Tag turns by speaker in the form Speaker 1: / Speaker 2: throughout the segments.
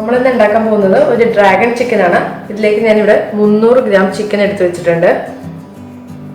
Speaker 1: നമ്മൾ ഇന്ന് ഉണ്ടാക്കാൻ പോകുന്നത് ഒരു ഡ്രാഗൺ ചിക്കൻ ആണ്. ഇതിലേക്ക് ഞാൻ ഇവിടെ 300 ഗ്രാം ചിക്കൻ എടുത്തു വെച്ചിട്ടുണ്ട്.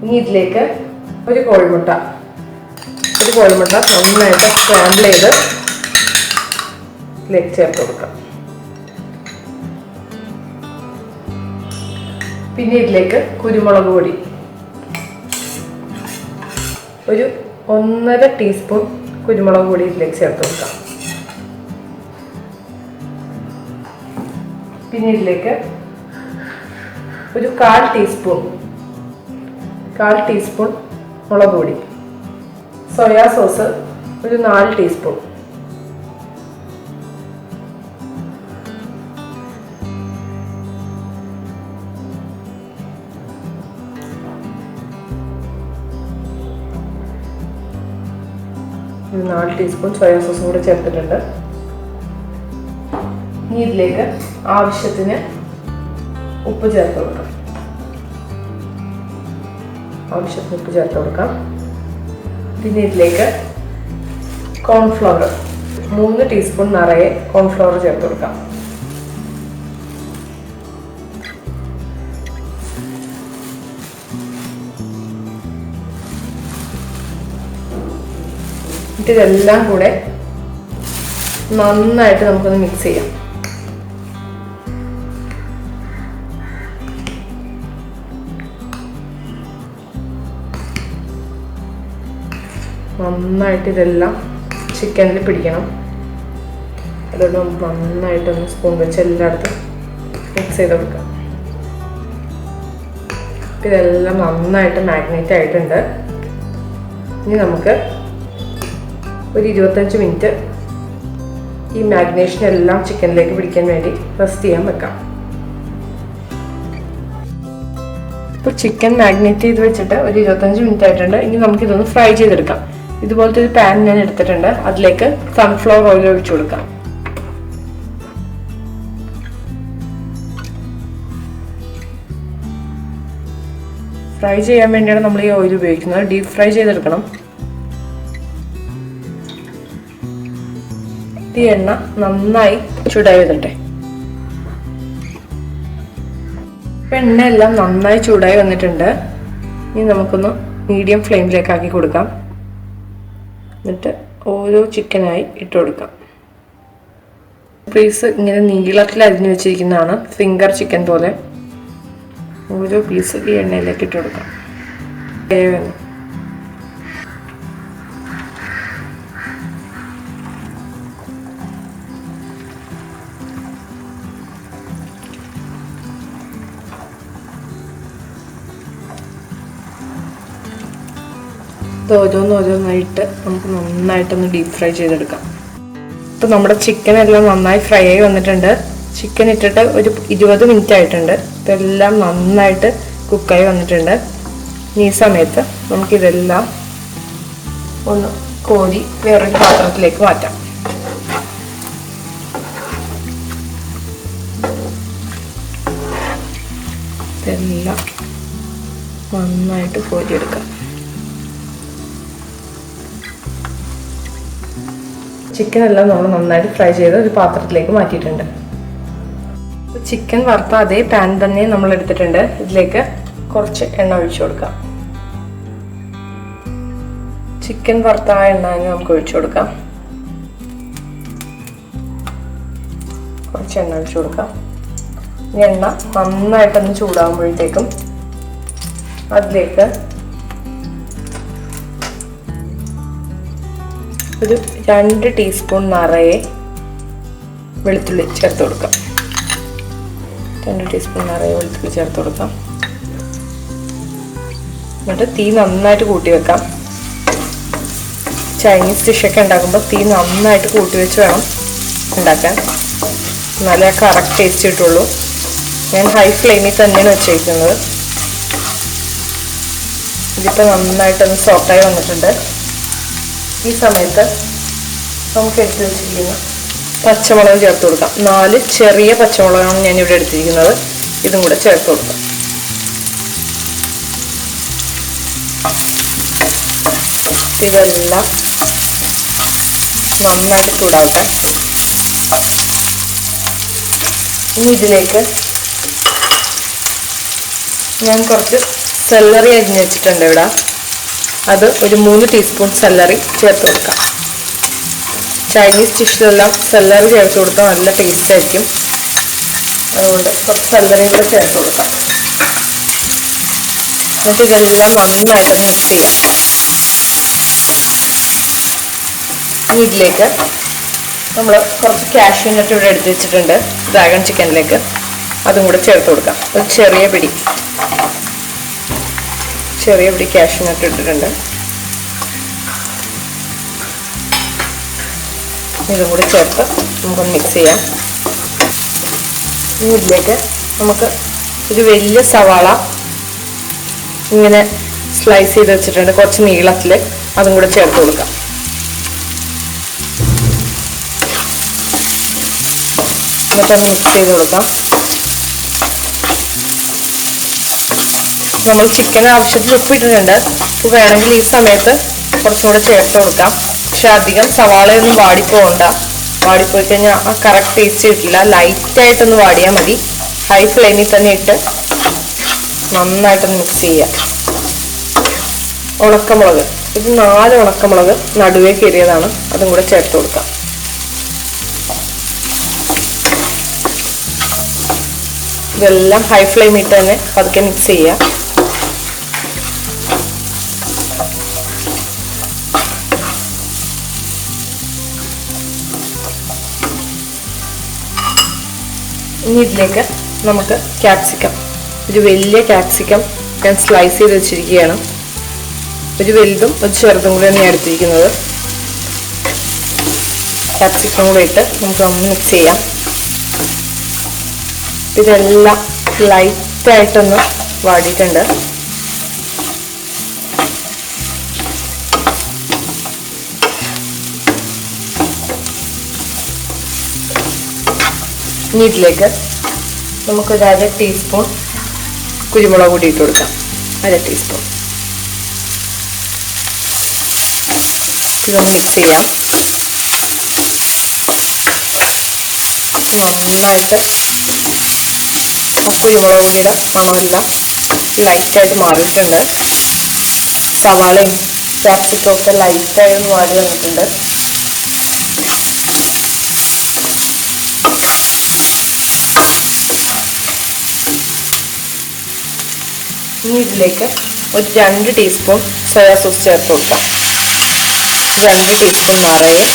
Speaker 1: ഇനി ഇതിലേക്ക് ഒരു കോഴിമുട്ട നന്നായിട്ട് സ്ക്രാമ്പിൾ ചെയ്ത് ഇതിലേക്ക് ചേർത്ത് കൊടുക്കാം. പിന്നെ ഇതിലേക്ക് കുരുമുളക് പൊടി ഒരു 1.5 ടീസ്പൂൺ കുരുമുളക് പൊടി ഇതിലേക്ക് ചേർത്ത് കൊടുക്കാം. പിന്നെ ഇതിലേക്ക് ഒരു 1/4 ടീസ്പൂൺ മുളക് പൊടി, സോയാ സോസ് ഒരു 4 ടീസ്പൂൺ, ഒരു 4 ടീസ്പൂൺ സോയാ സോസും കൂടെ ചേർത്തിട്ടുണ്ട്. ഇനി ഇതിലേക്ക് ആവശ്യത്തിന് ഉപ്പ് ചേർത്ത് കൊടുക്കാം. പിന്നെ ഇതിലേക്ക് കോൺഫ്ലവർ 3 ടീസ്പൂൺ നിറയെ കോൺഫ്ലവർ ചേർത്ത് കൊടുക്കാം. ഇതെല്ലാം കൂടെ നന്നായിട്ട് നമുക്കൊന്ന് മിക്സ് ചെയ്യാം. നന്നായിട്ട് ഇതെല്ലാം ചിക്കനിൽ പിടിക്കണം. അതുകൊണ്ട് നമുക്ക് നന്നായിട്ടൊന്ന് സ്പൂൺ വെച്ച് എല്ലായിടത്തും മിക്സ് ചെയ്ത് കൊടുക്കാം. ഇതെല്ലാം നന്നായിട്ട് മാഗ്നേറ്റ് ആയിട്ടുണ്ട്. ഇനി നമുക്ക് ഒരു 25 മിനിറ്റ് ഈ മാഗ്നേഷൻ എല്ലാം ചിക്കനിലേക്ക് പിടിക്കാൻ വേണ്ടി റെസ്റ്റ് ചെയ്യാൻ വെക്കാം. ഇപ്പോൾ ചിക്കൻ മാഗ്നേറ്റ് ചെയ്ത് വെച്ചിട്ട് ഒരു 25 മിനിറ്റ് ആയിട്ടുണ്ട്. ഇനി നമുക്കിതൊന്ന് ഫ്രൈ ചെയ്തെടുക്കാം. ഇതുപോലത്തെ ഒരു പാൻ ഞാൻ എടുത്തിട്ടുണ്ട്. അതിലേക്ക് സൺഫ്ലവർ ഓയിൽ ഒഴിച്ചു കൊടുക്കാം. ഫ്രൈ ചെയ്യാൻ വേണ്ടിയാണ് നമ്മൾ ഈ ഓയിൽ ഉപയോഗിക്കുന്നത്. ഡീപ് ഫ്രൈ ചെയ്തെടുക്കണം. ഈ എണ്ണ നന്നായി ചൂടായി വരട്ടെ. ഇപ്പം എണ്ണയെല്ലാം നന്നായി ചൂടായി വന്നിട്ടുണ്ട്. ഇനി നമുക്കൊന്ന് മീഡിയം ഫ്ലെയിമിലേക്ക് ആക്കി കൊടുക്കാം. എന്നിട്ട് ഓരോ ചിക്കനായി ഇട്ട് കൊടുക്കാം. പീസ് ഇങ്ങനെ നീളത്തിൽ അരിഞ്ഞു വെച്ചിരിക്കുന്നതാണ്, ഫിംഗർ ചിക്കൻ പോലെ. ഓരോ പീസ് ഈ എണ്ണയിലേക്ക് ഇട്ട് കൊടുക്കാം. ഇത് ഓരോന്നായിട്ട് നമുക്ക് നന്നായിട്ടൊന്ന് ഡീപ്പ് ഫ്രൈ ചെയ്തെടുക്കാം. ഇപ്പം നമ്മുടെ ചിക്കൻ എല്ലാം നന്നായി ഫ്രൈ ആയി വന്നിട്ടുണ്ട്. ചിക്കൻ ഇട്ടിട്ട് ഒരു 20 മിനിറ്റ് ആയിട്ടുണ്ട്. ഇതെല്ലാം നന്നായിട്ട് കുക്കായി വന്നിട്ടുണ്ട്. ഈ സമയത്ത് നമുക്കിതെല്ലാം ഒന്ന് കോരി വേറൊരു പാത്രത്തിലേക്ക് മാറ്റാം. ഇതെല്ലാം നന്നായിട്ട് കോരിയെടുക്കാം. ചിക്കൻ എല്ലാം നമ്മൾ നന്നായിട്ട് ഫ്രൈ ചെയ്ത് ഒരു പാത്രത്തിലേക്ക് മാറ്റിയിട്ടുണ്ട്. ചിക്കൻ വറുത്ത അതേ പാൻ തന്നെ നമ്മൾ എടുത്തിട്ടുണ്ട്. ഇതിലേക്ക് കുറച്ച് എണ്ണ ഒഴിച്ചു കൊടുക്കാം. ചിക്കൻ വറുത്ത ആ എണ്ണ നമുക്ക് ഒഴിച്ചു കൊടുക്കാം. കുറച്ച് എണ്ണ ഒഴിച്ചു കൊടുക്കാം. ഈ എണ്ണ നന്നായിട്ടൊന്ന് ചൂടാകുമ്പോഴത്തേക്കും അതിലേക്ക് ഒരു 2 ടീസ്പൂൺ നിറയെ വെളുത്തുള്ളി ചേർത്ത് കൊടുക്കാം. 2 ടീസ്പൂൺ നിറയെ വെളുത്തുള്ളി ചേർത്ത് കൊടുക്കാം. എന്നിട്ട് തീ നന്നായിട്ട് കൂട്ടി വെക്കാം. ചൈനീസ് ഡിഷൊക്കെ ഉണ്ടാക്കുമ്പോൾ തീ നന്നായിട്ട് കൂട്ടി വെച്ച് വേണം ഉണ്ടാക്കാൻ, എന്നാലേ കറക്റ്റ് ടേസ്റ്റ് കിട്ടുള്ളൂ. ഞാൻ ഹൈ ഫ്ലെയിമിൽ തന്നെയാണ് വെച്ചേക്കുന്നത്. ഇതിപ്പോൾ നന്നായിട്ടൊന്ന് സോഫ്റ്റായി വന്നിട്ടുണ്ട്. ഈ സമയത്ത് നമുക്ക് എടുത്ത് വെച്ചിരിക്കുന്ന പച്ചമുളക് ചേർത്ത് കൊടുക്കാം. 4 ചെറിയ പച്ചമുളകാണ് ഞാനിവിടെ എടുത്തിരിക്കുന്നത്. ഇതും കൂടെ ചേർത്ത് കൊടുക്കാം. ഇതെല്ലാം നന്നായിട്ട് ചൂടാവട്ടെ. ഇനി ഇതിലേക്ക് ഞാൻ കുറച്ച് സെല്ലറി അരിഞ്ഞ് വെച്ചിട്ടുണ്ട് ഇവിടെ. അത് ഒരു 3 ടീസ്പൂൺ സെല്ലറി ചേർത്ത് കൊടുക്കാം. ചൈനീസ് ഡിഷിലെല്ലാം സെല്ലറി ചേർത്ത് കൊടുത്താൽ നല്ല ടേസ്റ്റ് ആയിരിക്കും. അതുകൊണ്ട് കുറച്ച് സെല്ലറിയും കൂടെ ചേർത്ത് കൊടുക്കാം. എന്നിട്ട് ഇതെല്ലാം നന്നായിട്ട് മിക്സ് ചെയ്യാം. ഇനി ഇതിലേക്ക് നമ്മൾ കുറച്ച് കാഷ്യൂ നട്ട് ഇവിടെ എടുത്ത് വെച്ചിട്ടുണ്ട് ഡ്രാഗൺ ചിക്കനിലേക്ക്. അതും കൂടെ ചേർത്ത് കൊടുക്കാം. ഒരു ചെറിയ പിടി കാഷ്യൂ നട്ട് ഇട്ടിട്ടുണ്ട്. ഇതും കൂടി ചേർത്ത് നമുക്കൊന്ന് മിക്സ് ചെയ്യാം. ഇനി ഇതിലേക്ക് നമുക്ക് ഒരു വലിയ സവാള ഇങ്ങനെ സ്ലൈസ് ചെയ്ത് വെച്ചിട്ടുണ്ട് കുറച്ച് നീളത്തിൽ. അതും കൂടെ ചേർത്ത് കൊടുക്കാം. എന്നിട്ടൊന്ന് മിക്സ് ചെയ്ത് കൊടുക്കാം. നമ്മൾ ചിക്കന് ആവശ്യത്തിന് ഉപ്പ് ഇട്ടിട്ടുണ്ട്. ഉപ്പ് വേണമെങ്കിൽ ഈ സമയത്ത് കുറച്ചും കൂടെ ചേർത്ത് കൊടുക്കാം. പക്ഷെ അധികം സവാളയൊന്നും വാടിപ്പോകണ്ട. വാടിപ്പോയി കഴിഞ്ഞാൽ ആ കറക്റ്റ് ടേസ്റ്റ് കിട്ടില്ല. ലൈറ്റായിട്ടൊന്ന് വാടിയാൽ മതി. ഹൈ ഫ്ലെയിമിൽ തന്നെ ഇട്ട് നന്നായിട്ടൊന്ന് മിക്സ് ചെയ്യുക. ഉണക്കമുളക്, ഇത് 4 ഉണക്കമുളക് നടുവേ കീറിയതാണ്. അതും കൂടെ ചേർത്ത് കൊടുക്കാം. ഇതെല്ലാം ഹൈ ഫ്ലെയിമിൽ ഇട്ട് തന്നെ പതുക്കെ മിക്സ് ചെയ്യുക. ഇനി ഇതിലേക്ക് നമുക്ക് ക്യാപ്സിക്കം, ഒരു വലിയ ക്യാപ്സിക്കം ഞാൻ സ്ലൈസ് ചെയ്ത് വെച്ചിരിക്കുകയാണ്. ഒരു വലുതും ഒരു ചെറുതും കൂടെയാണ് ഞാൻ എടുത്തിരിക്കുന്നത്. ക്യാപ്സിക്കം കൂടെ ഇട്ട് നമുക്ക് ഒന്ന് മിക്സ് ചെയ്യാം. ഇതെല്ലാം ലൈറ്റായിട്ടൊന്ന് വാടിയിട്ടുണ്ട്. ഇനി ഇതിലേക്ക് നമുക്കൊരു 1/2 ടീസ്പൂൺ കുരുമുളക് പൊടി ഇട്ട് കൊടുക്കാം. 1/2 ടീസ്പൂൺ. ഇതൊന്ന് മിക്സ് ചെയ്യാം. നന്നായിട്ട് കുരുമുളക് പൊടിയുടെ മണമെല്ലാം ലൈറ്റായിട്ട് മാറിയിട്ടുണ്ട്. സവാളയും ക്യാപ്സിക്കം ഒക്കെ ലൈറ്റായിട്ട് മാറി വന്നിട്ടുണ്ട്. ഇനി ഇതിലേക്ക് ഒരു 2 ടീസ്പൂൺ സോയാ സോസ് ചേർത്ത് കൊടുക്കാം. 2 ടീസ്പൂൺ നിറയെ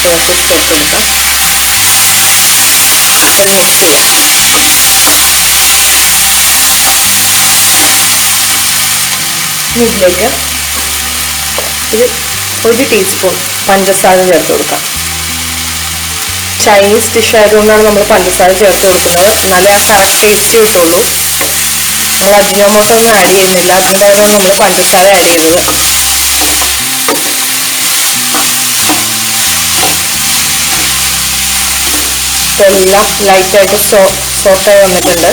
Speaker 1: സോയാ സോസ് ചേർത്ത് കൊടുക്കാം. ഒന്ന് മിക്സ് ചെയ്യാം. ഇനി ഇതിലേക്ക് ഒരു ടീസ്പൂൺ പഞ്ചസാര ചേർത്ത് കൊടുക്കാം. ചൈനീസ് ഡിഷ് ആയതുകൊണ്ടാണ് നമ്മൾ പഞ്ചസാര ചേർത്ത് കൊടുക്കുന്നത്. എന്നാലേ ആ കറക്റ്റ് ടേസ്റ്റ് കിട്ടുള്ളൂ. നമ്മൾ അജിനോമോട്ടോ ഒന്നും ആഡ് ചെയ്യുന്നില്ല. അതുകൊണ്ടാണ് നമ്മൾ പഞ്ചസാര ആഡ് ചെയ്തത്. എല്ലാം ലൈറ്റായിട്ട് സോട്ടായി വന്നിട്ടുണ്ട്.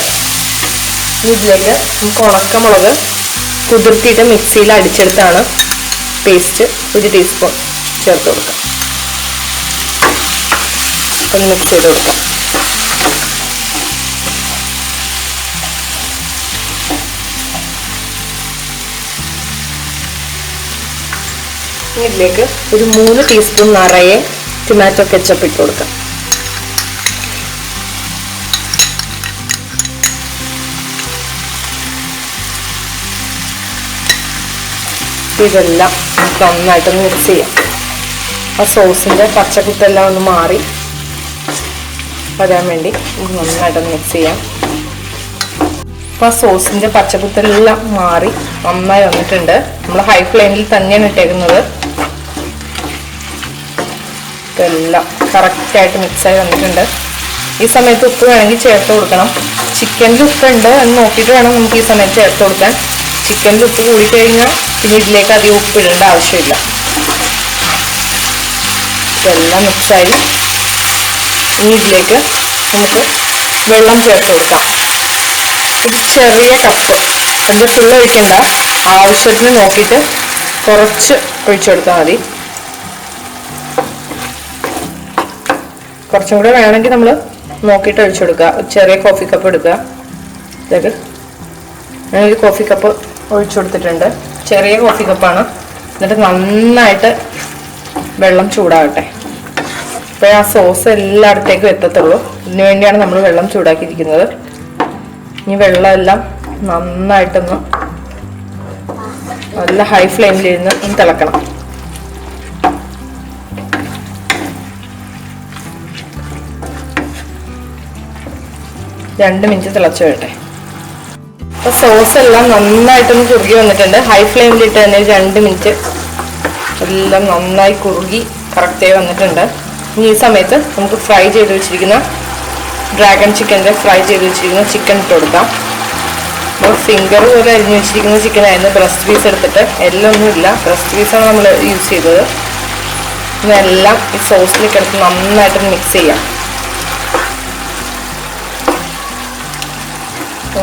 Speaker 1: ഇതിലേക്ക് നമുക്ക് ഉണക്കമുളക് കുതിർത്തിയിട്ട് മിക്സിയിൽ അടിച്ചെടുത്താണ് പേസ്റ്റ് 1 ടീസ്പൂൺ ചേർത്ത് കൊടുക്കാം. ഒന്ന് മിക്സ് ചെയ്ത് കൊടുക്കാം. ഇതിലേക്ക് ഒരു 3 ടീസ്പൂൺ നിറയെ ടൊമാറ്റോ കെച്ചപ്പ് ഇട്ട് കൊടുക്കാം. ഇതെല്ലാം നമുക്ക് നന്നായിട്ടൊന്ന് മിക്സ് ചെയ്യാം. ആ സോസിൻ്റെ പച്ചക്കുത്തെല്ലാം ഒന്ന് മാറി വരാൻ വേണ്ടി നമുക്ക് നന്നായിട്ടൊന്ന് മിക്സ് ചെയ്യാം. അപ്പോൾ ആ സോസിൻ്റെ പച്ചക്കുത്തെല്ലാം മാറി നന്നായി വന്നിട്ടുണ്ട്. നമ്മൾ ഹൈ ഫ്ലെയിമിൽ തന്നെയാണ് ഇട്ടേക്കുന്നത്. ഇതെല്ലാം കറക്റ്റായിട്ട് മിക്സായി വന്നിട്ടുണ്ട്. ഈ സമയത്ത് ഉപ്പ് വേണമെങ്കിൽ ചേർത്ത് കൊടുക്കണം. ചിക്കനിൽ ഉപ്പുണ്ട് എന്ന് നോക്കിയിട്ട് വേണം നമുക്ക് ഈ സമയത്ത് ചേർത്ത് കൊടുക്കാൻ. ചിക്കനിൽ ഉപ്പ് കൂടിക്കഴിഞ്ഞാൽ പിന്നെ ഇതിലേക്ക് അധികം ഉപ്പ് ഇടേണ്ട ആവശ്യമില്ല. ഇതെല്ലാം മിക്സായി. ഇനി ഇതിലേക്ക് നമുക്ക് വെള്ളം ചേർത്ത് കൊടുക്കാം. ഒരു ചെറിയ കപ്പ്, അതിൻ്റെ ഫുള്ള് ഒഴിക്കണ്ട, ആവശ്യത്തിന് നോക്കിയിട്ട് കുറച്ച് ഒഴിച്ചു കൊടുത്താൽ മതി. കുറച്ചും കൂടെ വേണമെങ്കിൽ നമ്മൾ നോക്കിയിട്ട് ഒഴിച്ചു കൊടുക്കുക. ചെറിയ കോഫി കപ്പ് എടുക്കുക. ഇതൊക്കെ ഞാനൊരു കോഫി കപ്പ് ഒഴിച്ചു കൊടുത്തിട്ടുണ്ട്. ചെറിയ കോഫി കപ്പാണ്. എന്നിട്ട് നന്നായിട്ട് വെള്ളം ചൂടാകട്ടെ. അപ്പോൾ ആ സോസ് എല്ലായിടത്തേക്കും എത്തത്തുള്ളൂ. ഇതിനു വേണ്ടിയാണ് നമ്മൾ വെള്ളം ചൂടാക്കിയിരിക്കുന്നത്. ഈ വെള്ളമെല്ലാം നന്നായിട്ടൊന്ന് നല്ല ഹൈ ഫ്ലെയിമിലിരുന്ന് തിളക്കണം. രണ്ട് മിനിറ്റ് തിളച്ച് വരട്ടെ. അപ്പോൾ സോസ് എല്ലാം നന്നായിട്ടൊന്ന് കുറുകി വന്നിട്ടുണ്ട്. ഹൈ ഫ്ലെയിമിലിട്ട് തന്നെ 2 മിനിറ്റ് എല്ലാം നന്നായി കുറുകി കറക്റ്റായി വന്നിട്ടുണ്ട്. ഇനി ഈ സമയത്ത് നമുക്ക് ഫ്രൈ ചെയ്ത് വെച്ചിരിക്കുന്ന ഡ്രാഗൺ ചിക്കൻ്റെ ചിക്കൻ ഇട്ട് കൊടുക്കാം. അപ്പോൾ ഫിംഗർ പോലെ അരിഞ്ഞ് വെച്ചിരിക്കുന്ന ചിക്കനായിരുന്നു. ബ്രസ്റ്റ് പീസ് എടുത്തിട്ട് എല്ലാം ഒന്നുമില്ല, ബ്രസ്റ്റ് പീസാണ് നമ്മൾ യൂസ് ചെയ്തത്. ഇതെല്ലാം ഈ സോസിലേക്ക് എടുത്ത് നന്നായിട്ട് മിക്സ് ചെയ്യാം.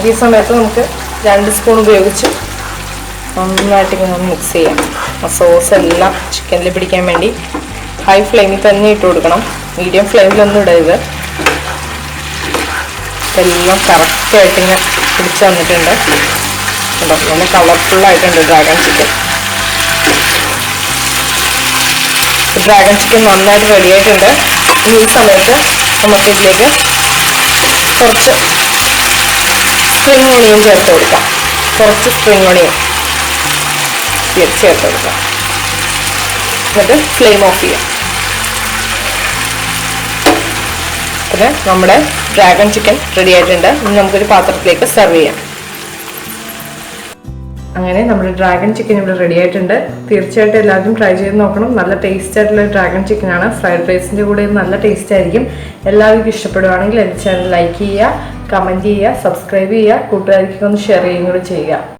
Speaker 1: ഈ സമയത്ത് നമുക്ക് 2 സ്പൂൺ ഉപയോഗിച്ച് നന്നായിട്ട് ഇങ്ങനെ മിക്സ് ചെയ്യാം. ആ സോസ് എല്ലാം ചിക്കനിൽ പിടിക്കാൻ വേണ്ടി ഹൈ ഫ്ലെയിമിൽ തന്നെ ഇട്ട് കൊടുക്കണം. മീഡിയം ഫ്ലെയിമിലൊന്നും ഇടരുത്. എല്ലാം കറക്റ്റായിട്ട് ഇങ്ങനെ പിടിച്ച് വന്നിട്ടുണ്ട്. കേട്ടോ, നല്ല കളർഫുള്ളായിട്ടുണ്ട് ഡ്രാഗൺ ചിക്കൻ. നന്നായിട്ട് റെഡി ആയിട്ടുണ്ട്. ഇനി ഈ സമയത്ത് നമുക്ക് ഇതിലേക്ക് കുറച്ച് സ്പ്രിംഗ് ഓണിയൻ ചേർത്ത് കൊടുക്കാം. എന്നിട്ട് ഫ്ലെയിം ഓഫ് ചെയ്യാം. പിന്നെ നമ്മുടെ ഡ്രാഗൺ ചിക്കൻ റെഡി ആയിട്ടുണ്ട്. ഇനി നമുക്കൊരു പാത്രത്തിലേക്ക് സെർവ് ചെയ്യാം. അങ്ങനെ നമ്മുടെ ഡ്രാഗൺ ചിക്കൻ ഇവിടെ റെഡി ആയിട്ടുണ്ട്. തീർച്ചയായിട്ടും എല്ലാവരും ട്രൈ ചെയ്ത് നോക്കണം. നല്ല ടേസ്റ്റ് ആയിട്ടുള്ള ഡ്രാഗൺ ചിക്കനാണ്. ഫ്രൈഡ് റൈസിൻ്റെ കൂടെ നല്ല ടേസ്റ്റ് ആയിരിക്കും. എല്ലാവർക്കും ഇഷ്ടപ്പെടുവാണെങ്കിൽ എൻ്റെ ചാനൽ ലൈക്ക് ചെയ്യുക, കമൻറ്റ് ചെയ്യുക, സബ്സ്ക്രൈബ് ചെയ്യുക, കൂട്ടുകാർക്കൊന്ന് ഷെയർ ചെയ്യുകയും കൂടി ചെയ്യുക.